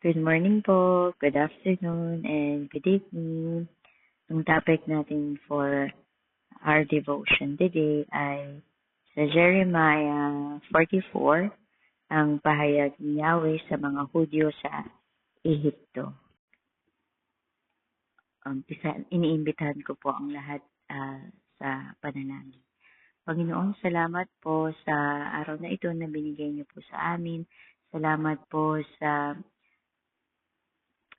Good morning po, good afternoon, and good evening. Ang topic natin for our devotion today ay sa Jeremiah 44, ang pahayag ni Yahweh sa mga Hudyo sa Ehipto. Iniimbitahan ko po ang lahat sa panalangin. Panginoon, salamat po sa araw na ito na binigay niyo po sa amin. Salamat po sa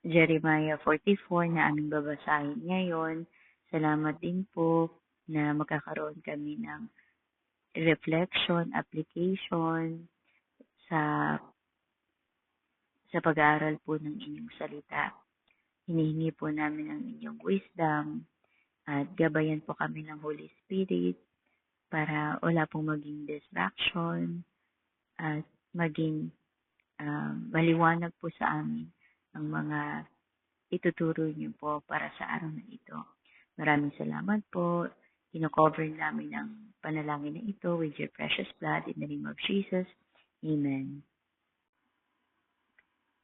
Jeremiah 44 na aming babasahin ngayon. Salamat din po na magkakaroon kami ng reflection, application sa pag-aaral po ng inyong salita. Hinihingi po namin ang inyong wisdom at gabayan po kami ng Holy Spirit para wala pong maging distraction at maging maliwanag po sa amin ang mga ituturo niyo po para sa araw na ito. Maraming salamat po. Kino-cover namin ang panalangin na ito with your precious blood in the name of Jesus. Amen.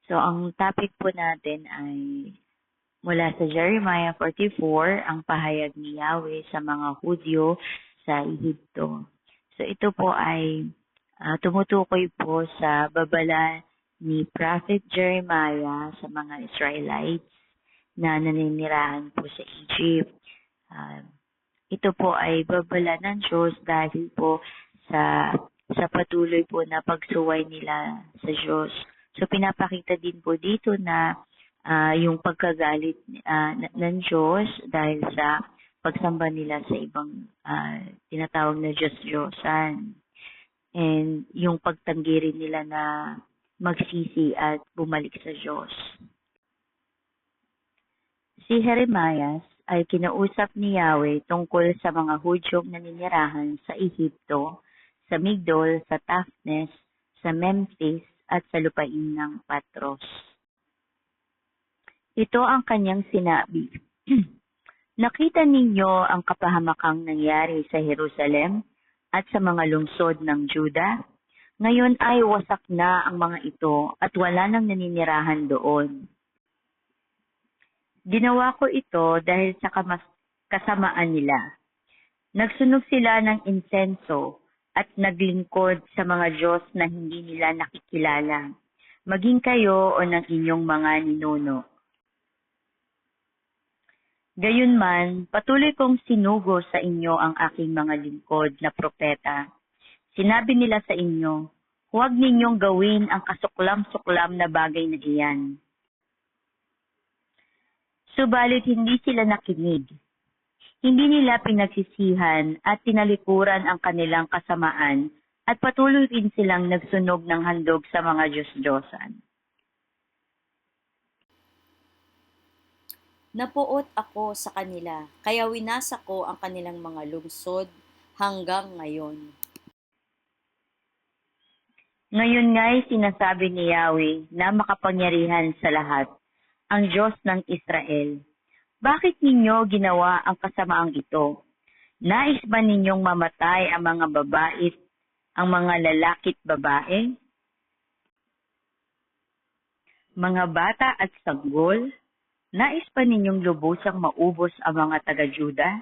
So, ang topic po natin ay mula sa Jeremiah 44, ang pahayag ni Yahweh sa mga Hudyo sa Ehipto. So, ito po ay tumutukoy po sa babala ni Prophet Jeremiah sa mga Israelites na naninirahan po sa Egypt. Ito po ay babala ng Diyos dahil po sa patuloy po na pagsuway nila sa Diyos. So, pinapakita din po dito na yung pagkagalit ng Diyos dahil sa pagsamba nila sa ibang tinatawag na Diyos-Diyosan. And yung pagtanggi rin nila na magsisi at bumalik sa Diyos. Si Jeremias ay kinausap ni Yahweh tungkol sa mga Hudyong naninirahan sa Ehipto, sa Migdol, sa Taphnes, sa Memphis, at sa lupain ng Patros. Ito ang kanyang sinabi. Nakita ninyo ang kapahamakang nangyari sa Jerusalem at sa mga lungsod ng Juda. Ngayon ay wasak na ang mga ito at wala nang naninirahan doon. Ginawa ko ito dahil sa kasamaan nila. Nagsunog sila ng insenso at naglingkod sa mga Diyos na hindi nila nakikilala, maging kayo o ng inyong mga ninuno. Gayunman, patuloy kong sinugo sa inyo ang aking mga lingkod na propeta. Sinabi nila sa inyo, huwag ninyong gawin ang kasuklam-suklam na bagay na iyan. Subalit hindi sila nakinig. Hindi nila pinagsisihan at tinalikuran ang kanilang kasamaan at patuloy rin silang nagsunog ng handog sa mga Diyos-Diyosan. Napuot ako sa kanila, kaya winasa ko ang kanilang mga lungsod hanggang ngayon. Ngayon nga'y sinasabi ni Yahweh na makapangyarihan sa lahat, ang Diyos ng Israel. Bakit ninyo ginawa ang kasamaang ito? Nais ba ninyong mamatay ang mga babait, ang mga lalaki't babae? Mga bata at sanggol? Nais pa ninyong lubusang maubos ang mga taga-Juda?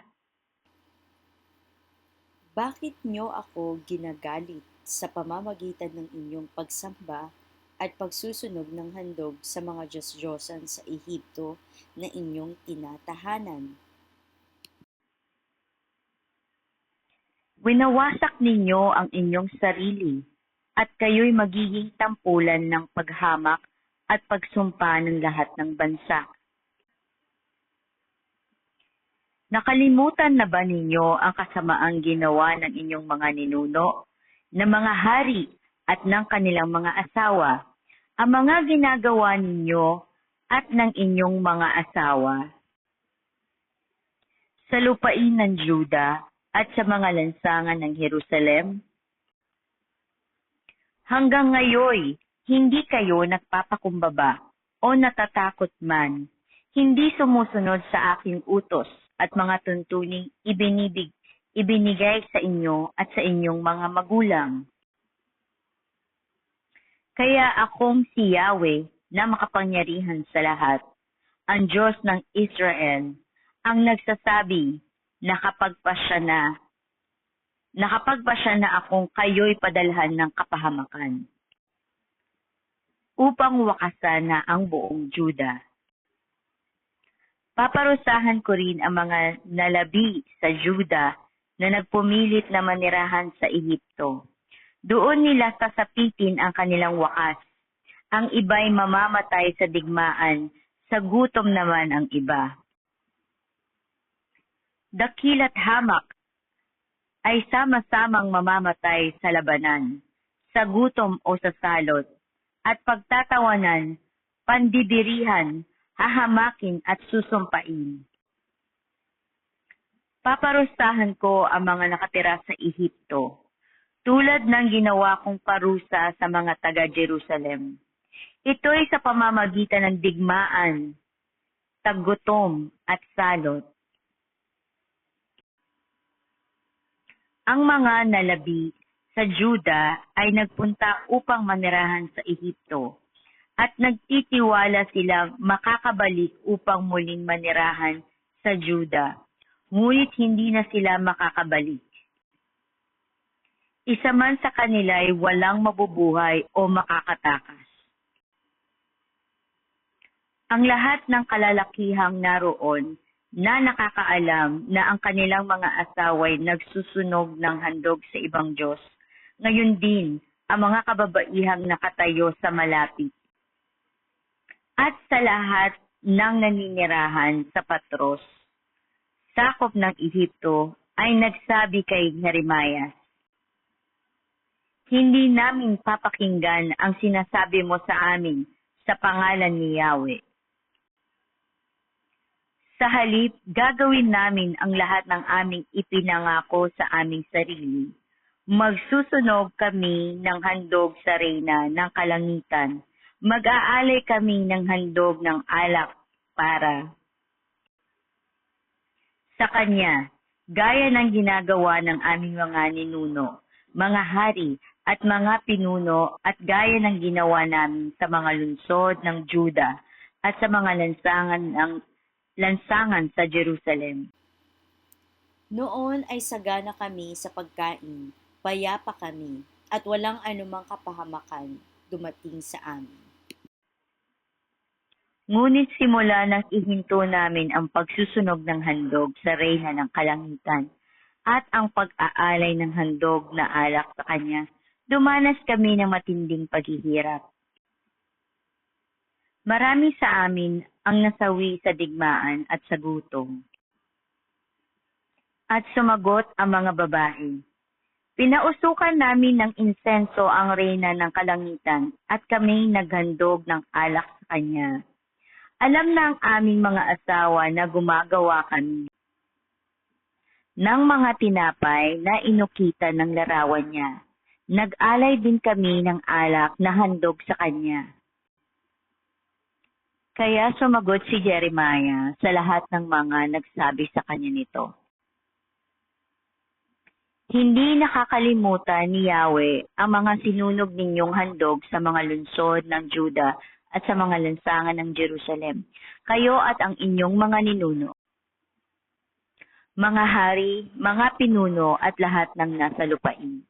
Bakit nyo ako ginagalit sa pamamagitan ng inyong pagsamba at pagsusunog ng handog sa mga Diyos-Diyosan sa Ehipto na inyong tinatahanan? Winawasak ninyo ang inyong sarili at kayo'y magiging tampulan ng paghamak at pagsumpa ng lahat ng bansa. Nakalimutan na ba ninyo ang kasamaang ginawa ng inyong mga ninuno, ng mga hari at ng kanilang mga asawa, ang mga ginagawa ninyo at ng inyong mga asawa sa lupain ng Juda at sa mga lansangan ng Jerusalem? Hanggang ngayon, hindi kayo nagpapakumbaba o natatakot man, hindi sumusunod sa aking utos at mga tuntuning ibinigay sa inyo at sa inyong mga magulang. Kaya akong si Yahweh na makapangyarihan sa lahat, ang Diyos ng Israel, ang nagsasabi na nakapagpasya na akong kayo'y padalhan ng kapahamakan upang wakasan na ang buong Juda. Paparusahan ko rin ang mga nalabi sa Juda na nagpumilit na manirahan sa Ehipto. Doon nila sasapitin ang kanilang wakas. Ang iba'y mamamatay sa digmaan, sa gutom naman ang iba. Dakila't hamak ay sama-samang mamamatay sa labanan, sa gutom o sa salot, at pagtatawanan, pandidirihan, hahamakin at susumpain. Paparusahan ko ang mga nakatira sa Ehipto, tulad ng ginawa kong parusa sa mga taga-Jerusalem. Ito'y sa pamamagitan ng digmaan, taggutom at salot. Ang mga nalabi sa Juda ay nagpunta upang manirahan sa Ehipto at nagtitiwala silang makakabalik upang muling manirahan sa Juda, ngunit hindi na sila makakabalik. Isa man sa kanila ay walang mabubuhay o makakatakas. Ang lahat ng kalalakihang naroon na nakakaalam na ang kanilang mga asawa'y nagsusunog ng handog sa ibang Diyos, ngayon din ang mga kababaihang nakatayo sa malapit. At sa lahat ng naninirahan sa Patros, sakop ng Ehipto, ay nagsabi kay Jeremias, hindi namin papakinggan ang sinasabi mo sa amin sa pangalan ni Yahweh. Sa halip, gagawin namin ang lahat ng aming ipinangako sa aming sarili. Magsusunog kami ng handog sa reyna ng kalangitan. Mag-aalay kami ng handog ng alak para sa kanya, gaya ng ginagawa ng aming mga ninuno, mga hari at mga pinuno at gaya ng ginawa namin sa mga lungsod ng Juda at sa mga lansangan sa Jerusalem. Noon ay sagana kami sa pagkain, payapa kami, at walang anumang kapahamakan dumating sa amin. Ngunit simula nang ihinto namin ang pagsusunog ng handog sa reyna ng kalangitan at ang pag-aalay ng handog na alak sa kanya, dumanas kami ng matinding paghihirap. Marami sa amin ang nasawi sa digmaan at sa gutom. At sumagot ang mga babae, pinausukan namin ng insenso ang reyna ng kalangitan at kami naghandog ng alak sa kanya. Alam na ang aming mga asawa na gumagawa kami ng mga tinapay na inukita ng larawan niya. Nag-alay din kami ng alak na handog sa kanya. Kaya sumagot si Jeremiah sa lahat ng mga nagsabi sa kanya nito. Hindi nakakalimutan ni Yahweh ang mga sinunog ninyong handog sa mga lungsod ng Juda at sa mga lansangan ng Jerusalem, kayo at ang inyong mga ninuno, mga hari, mga pinuno at lahat ng nasa lupain.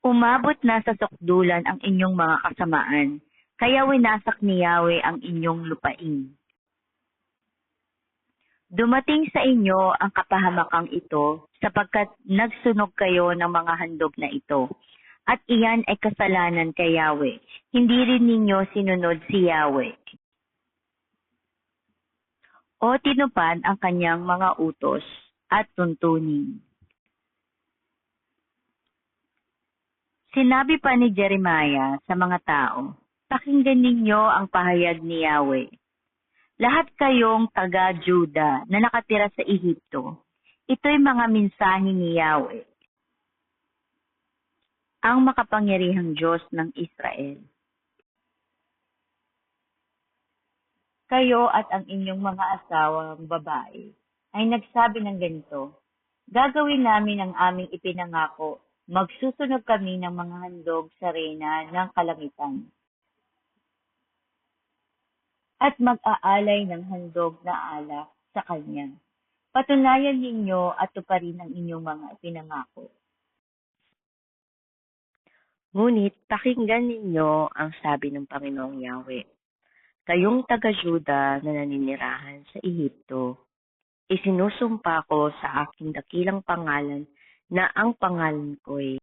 Umabot na sa sukdulan ang inyong mga kasamaan, kaya winasak ni Yahweh ang inyong lupain. Dumating sa inyo ang kapahamakang ito sapagkat nagsunog kayo ng mga handog na ito. At iyan ay kasalanan kay Yahweh. Hindi rin ninyo sinunod si Yahweh o tinupad ang kanyang mga utos at tuntunin. Sinabi pa ni Jeremiah sa mga tao, pakinggan ninyo ang pahayag ni Yahweh. Lahat kayong taga-Juda na nakatira sa Ehipto, ito'y mga mensahe ni Yahweh, ang makapangyarihang Diyos ng Israel. Kayo at ang inyong mga asawang babae ay nagsabi ng ganito, gagawin namin ang aming ipinangako Magsusunog kami ng mga handog sa reyna ng kalangitan at mag-aalay ng handog na alak sa kanya. Patunayan ninyo at tuparin ang inyong mga ipinangako. Ngunit pakinggan ninyo ang sabi ng Panginoong Yahweh. Kayong taga-Juda na naninirahan sa Ehipto, isinusumpa ko sa aking dakilang pangalan na ang pangalan ko'y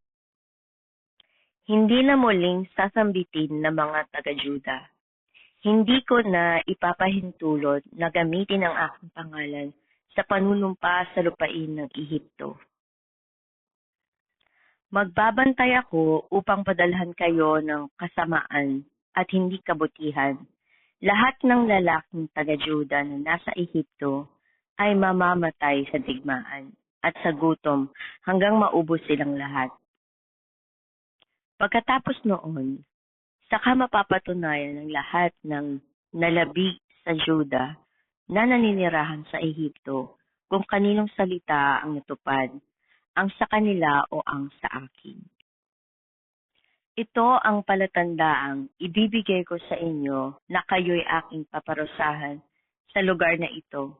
hindi na muling sasambitin ng mga taga-Juda. Hindi ko na ipapahintulot na gamitin ang aking pangalan sa panunumpa sa lupain ng Ehipto. Magbabantay ako upang padalhan kayo ng kasamaan at hindi kabutihan. Lahat ng lalaking taga-Juda na nasa Ehipto ay mamamatay sa digmaan at sa gutom hanggang maubos silang lahat. Pagkatapos noon, saka mapapatunayan ng lahat ng nalabig sa Juda na naninirahan sa Ehipto kung kaninong salita ang natupad, ang sa kanila o ang sa akin. Ito ang palatandaang ibibigay ko sa inyo na kayo'y aking paparusahan sa lugar na ito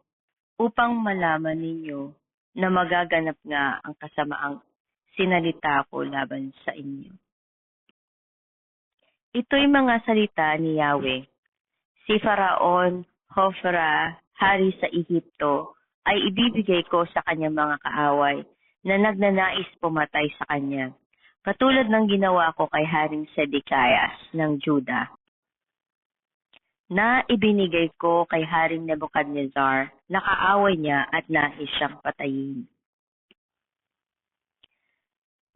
upang malaman ninyo na magaganap nga ang kasamaang sinalita ko laban sa inyo. Ito'y mga salita ni Yahweh. Si Faraon, Hofra, hari sa Ehipto, ay ibibigay ko sa kanyang mga kaaway na nagnanais pumatay sa kanya, katulad ng ginawa ko kay Haring Sedekiyas ng Juda, na ibinigay ko kay Haring Nebuchadnezzar na kaaway niya at nais siyang patayin.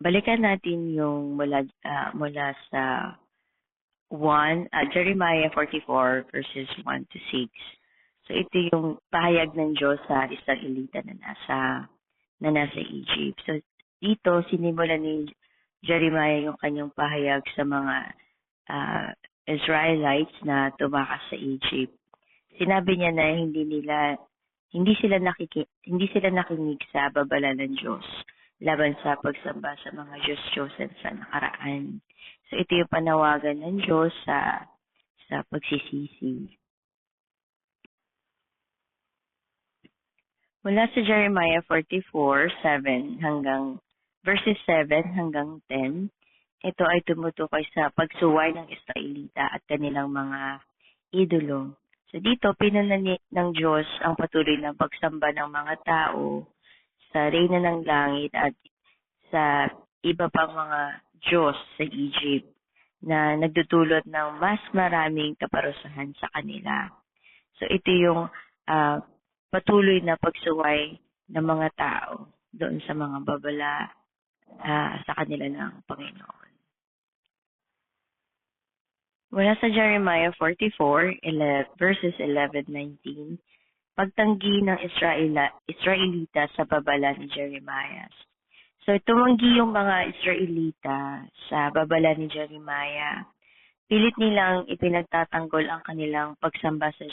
Balikan natin yung mula sa Jeremiah 44 verses 1 to 6. So ito yung pahayag ng Diyos sa Israelita na nasa Egypt. So dito sinimulan ni Jeremiah yung kanyang pahayag sa mga Israelites na tumakas sa Egypt. Sinabi niya na hindi sila nakinig sa babala ng Diyos laban sa pagsamba sa mga Diyos-Diyosan sa nakaraan. So ito yung panawagan ng Diyos sa pagsisisi. Mula sa Jeremiah 44:7 hanggang verses 7 hanggang 10, ito ay tumutukoy sa pagsuway ng Israelita at kanilang mga idolo. So dito, pinanani ng Diyos ang patuloy na pagsamba ng mga tao sa Reyna ng Langit at sa iba pang mga Diyos sa Egypt na nagdudulot ng mas maraming kaparusahan sa kanila. So ito yung patuloy na pagsuway ng mga tao doon sa mga babala sa kanila ng Panginoon. Mula sa Jeremiah 44, verses 11-19, pagtanggi ng Israelita sa babala ni Jeremiah. So tumanggi yung mga Israelita sa babala ni Jeremiah. Pilit nilang ipinagtatanggol ang kanilang pagsamba sa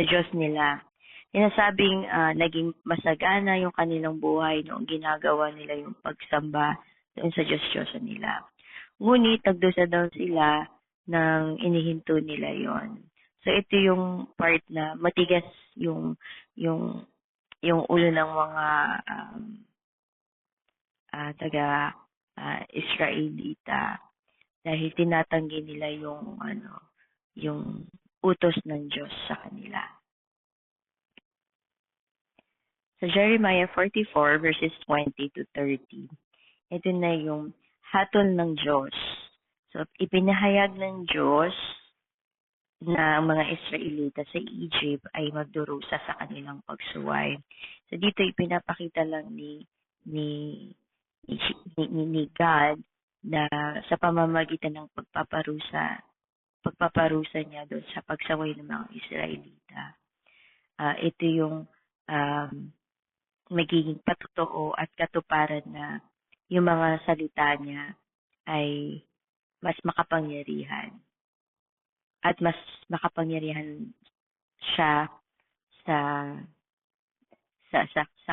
Diyos nila. Sinasabing naging masagana yung kanilang buhay noong ginagawa nila yung pagsamba doon sa Diyos-Diyosan nila. Ngunit nagdusa daw sila nang inihinto nila yon. So ito yung part na matigas yung ulo ng mga taga Israelita dahil tinatanggi nila yung utos ng Diyos sa kanila. Sa Jeremiah 44 verses 20 to 30, ito na yung hatol ng Diyos. So ipinahayag ng Diyos na ang mga Israelita sa Egypt ay magdurusa sa kanilang pagsuway. So dito ipinapakita lang ni God na sa pamamagitan ng pagpaparusa niya doon sa pagsaway ng mga Israelita. Ito yung magiging patotoo at katuparan na yung mga salita niya ay mas makapangyarihan. At mas makapangyarihan siya sa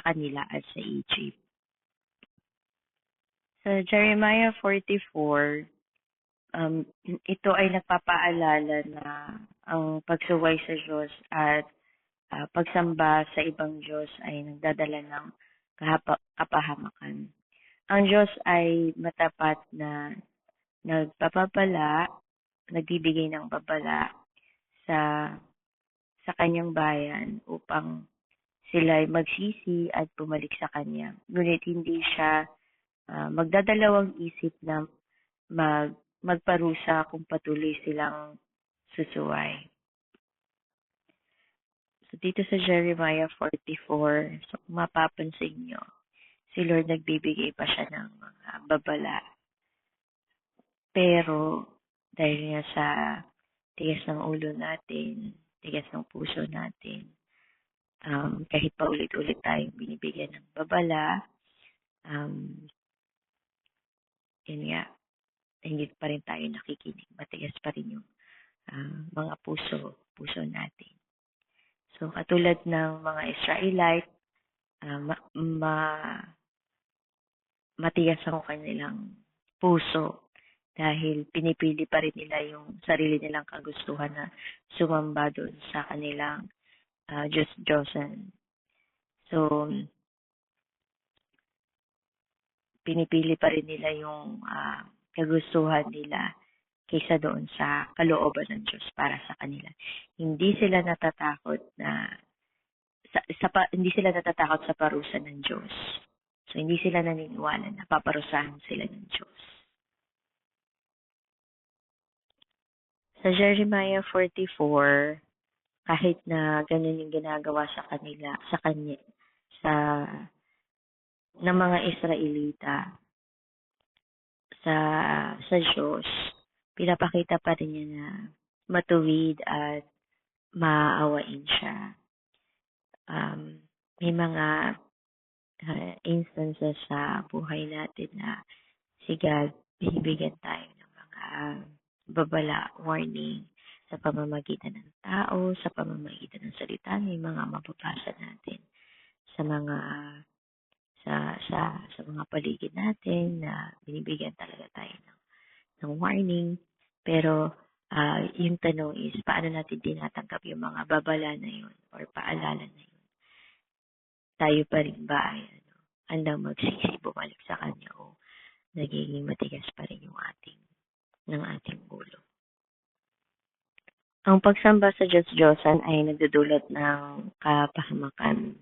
kanila at sa Egypt. Sa Jeremiah 44, ito ay nagpapaalala na ang pagsuway sa Diyos at pagsamba sa ibang Diyos ay nagdadala ng kapahamakan. Ang Diyos ay matapat na nagpapabala, nagbibigay ng babala sa kanyang bayan upang sila ay magsisi at bumalik sa kanya. Ngunit hindi siya magdadalawang isip na magparusa kung patuloy silang susuway. So dito sa Jeremiah 44, so kung mapapansin nyo, si Lord nagbibigay pa siya ng mga babala. Pero dahil nga sa tigas ng ulo natin, tigas ng puso natin, kahit pa ulit-ulit tayong binibigyan ng babala, yun nga, hindi pa rin tayo nakikinig. Matigas pa rin yung mga puso natin. So, katulad ng mga Israelite, matigas ang kanilang puso dahil pinipili pa rin nila yung sarili nilang kagustuhan na sumamba doon sa kanilang Diyos-Diyosan. So, pinipili pa rin nila yung kagustuhan nila kaysa doon sa kalooban ng Diyos para sa kanila. Hindi sila natatakot sa parusa ng Diyos. So, hindi sila naniniwala na paparusahan sila ng Diyos. Sa Jeremiah 44, kahit na ganun yung ginagawa sa kanya, ng mga Israelita sa Diyos, pinapakita pa rin niya na matuwid at maaawain siya. May mga instances sa buhay natin na si God, binibigyan tayo ng mga babala, warning, sa pamamagitan ng tao, sa pamamagitan ng salita, may mga mababasa natin sa mga sa mga paligid natin na binibigyan talaga tayo ng warning. Pero yung tanong is, paano natin tinatanggap yung mga babala na yun or paalala na yun? Tayo pa rin ba ay handang magsisi, bumalik sa Kanya o nagiging matigas pa rin yung ating ulo? Ang pagsamba sa Diyos-Diyosan ay nagdudulot ng kapahamakan.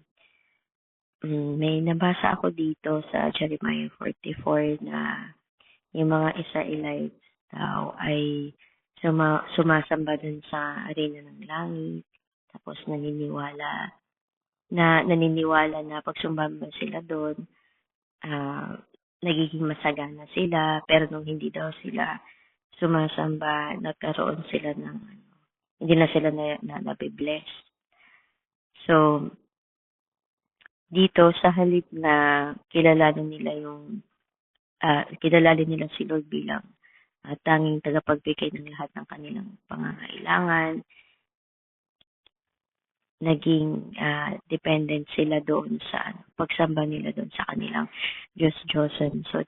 May nabasa ako dito sa Jeremiah 44 na yung mga Israelites daw ay sumasamba dun sa arena ng langit, tapos naniniwala na pag sumamba sila doon, nagiging masagana sila, pero nung hindi daw sila sumasamba, nagkaroon sila ng hindi na sila nabibless. So, dito sa halip na kilalanin nila si Lord bilang tanging tagapagbigay ng lahat ng kanilang pangangailangan, naging dependent sila doon sa pagsamba nila doon sa kanilang Diyos-Diyosan. So,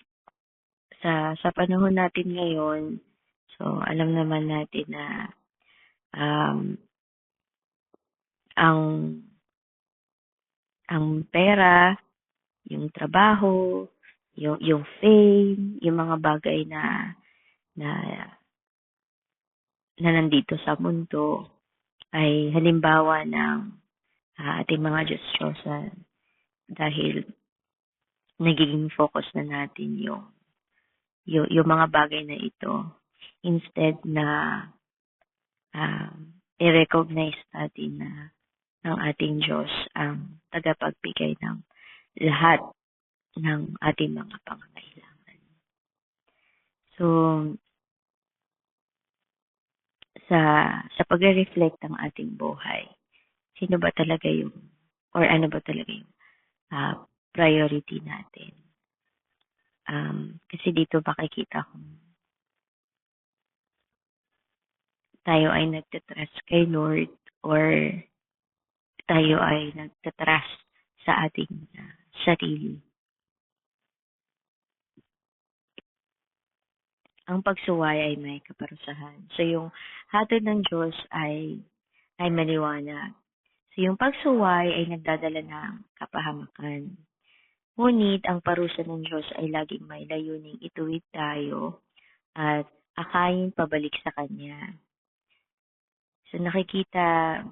sa panahon natin ngayon, so alam naman natin na ang pera, yung trabaho, yung fame, yung mga bagay na nandito sa mundo ay halimbawa ng ating mga Diyos-Diyosan dahil nagiging focus na natin yung mga bagay na ito instead na i-recognize natin na ang ating Diyos ang tagapagbigay ng lahat ng ating mga pangangailangan. So, sa pagre-reflect ng ating buhay, sino ba talaga ano ba talaga yung priority natin? Kasi dito makikita kung tayo ay nagtatrust kay Lord or tayo ay nagtatrust sa ating sarili. ang pagsuway ay may kaparusahan. So yung hatod ng Diyos ay maliwanag. So yung pagsuway ay nagdadala ng kapahamakan. Ngunit ang parusa ng Diyos ay laging may layuning ituwid tayo at akayin pabalik sa Kanya. So nakikita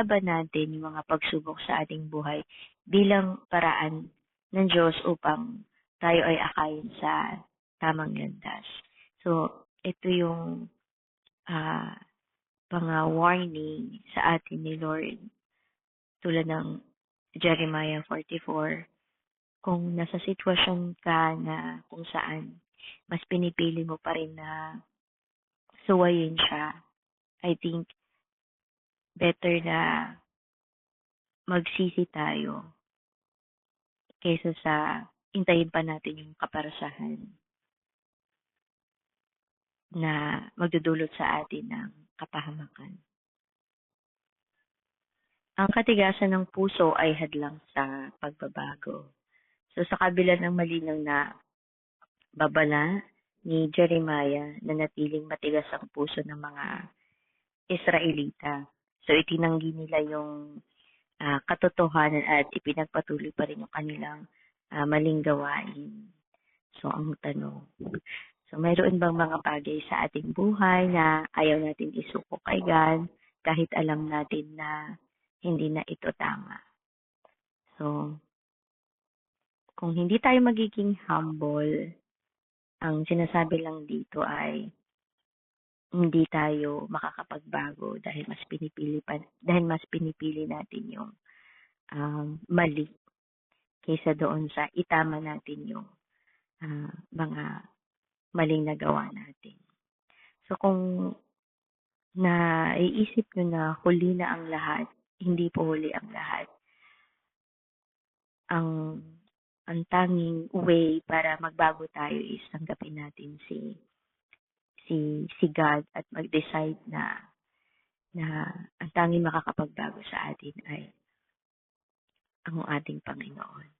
ba natin yung mga pagsubok sa ating buhay bilang paraan ng Diyos upang tayo ay akayin sa tamang landas? So ito yung ah mga warning sa atin ni Lord tulad ng Jeremiah 44. Kung nasa sitwasyon ka na kung saan mas pinipili mo pa rin na suwayin siya, I think better na magsisi tayo kaysa sa intayin pa natin yung kaparasahan na magdudulot sa atin ng kapahamakan. Ang katigasan ng puso ay hadlang sa pagbabago. So sa kabila ng malinaw na babala ni Jeremiah na natiling matigas ang puso ng mga Israelita. So itinanggi nila yung katotohanan at ipinagpatuloy pa rin yung kanilang maling gawain. So ang tanong, so mayroon bang mga bagay sa ating buhay na ayaw natin isuko kay God kahit alam natin na hindi na ito tama? So kung hindi tayo magiging humble, ang sinasabi lang dito ay hindi tayo makakapagbago dahil mas pinipili natin yung mali kaysa doon sa itama natin yung mga maling nagawa natin. So kung naiisip nyo na huli na ang lahat, hindi po huli ang lahat. Ang tanging way para magbago tayo is tanggapin natin si God at mag-decide na ang tanging makakapagbago sa atin ay ang ating Panginoon.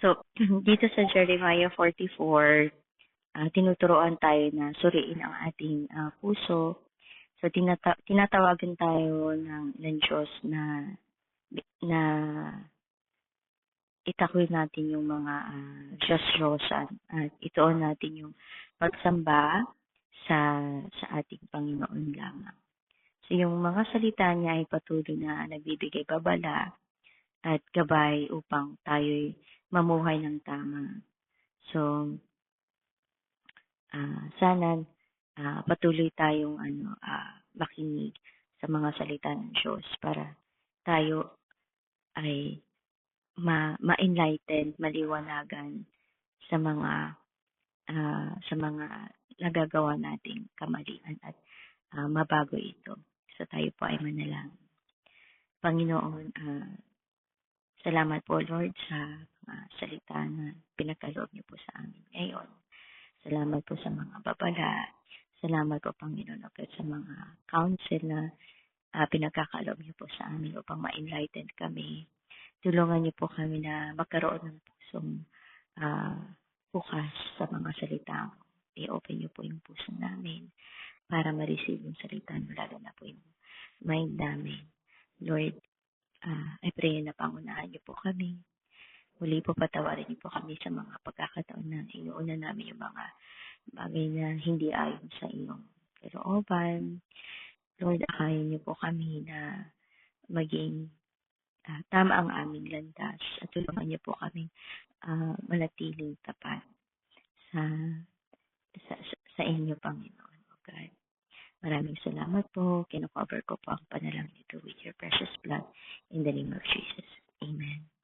So, dito sa Jeremiah 44, tinuturoan tayo na suriin ang ating puso. So, tinatawagan tayo ng Diyos na itakwil natin yung mga Diyos-Diyosan at ituon natin yung pagsamba sa ating Panginoon lamang. So, yung mga salita niya ay patuloy na nagbibigay babala at gabay upang tayo'y mamuhay ng tama. So, sana patuloy tayong makinig sa mga salita ng Diyos para tayo ay ma-enlighten, maliwanagan sa mga nagagawa nating kamalian at mabago ito. So tayo po ay manalangin. Panginoon, salamat po Lord sa salita na pinagkaloob niyo po sa amin ngayon. Salamat po sa mga babala. Salamat po Panginoon at sa mga counsel na pinagkakaloob niyo po sa amin upang ma-enlighten kami. Tulungan niyo po kami na magkaroon ng pusong bukas sa mga salita. I-open niyo po yung puso namin para ma-receive yung salita niyo, lalo na po yung mind namin. Lord, I pray na pangunahan niyo po kami. Muli po patawarin niyo po kami sa mga pagkakataon na inuuna namin yung mga bagay na hindi ayon sa iyong kalooban. Lord, akayin niyo po kami na maging tama ang aming landas at tulungan niyo po kami manatiling tapat sa inyo, Panginoon. O God. Maraming salamat po. Kino-cover ko po ang panalangin nito with your precious blood in the name of Jesus. Amen.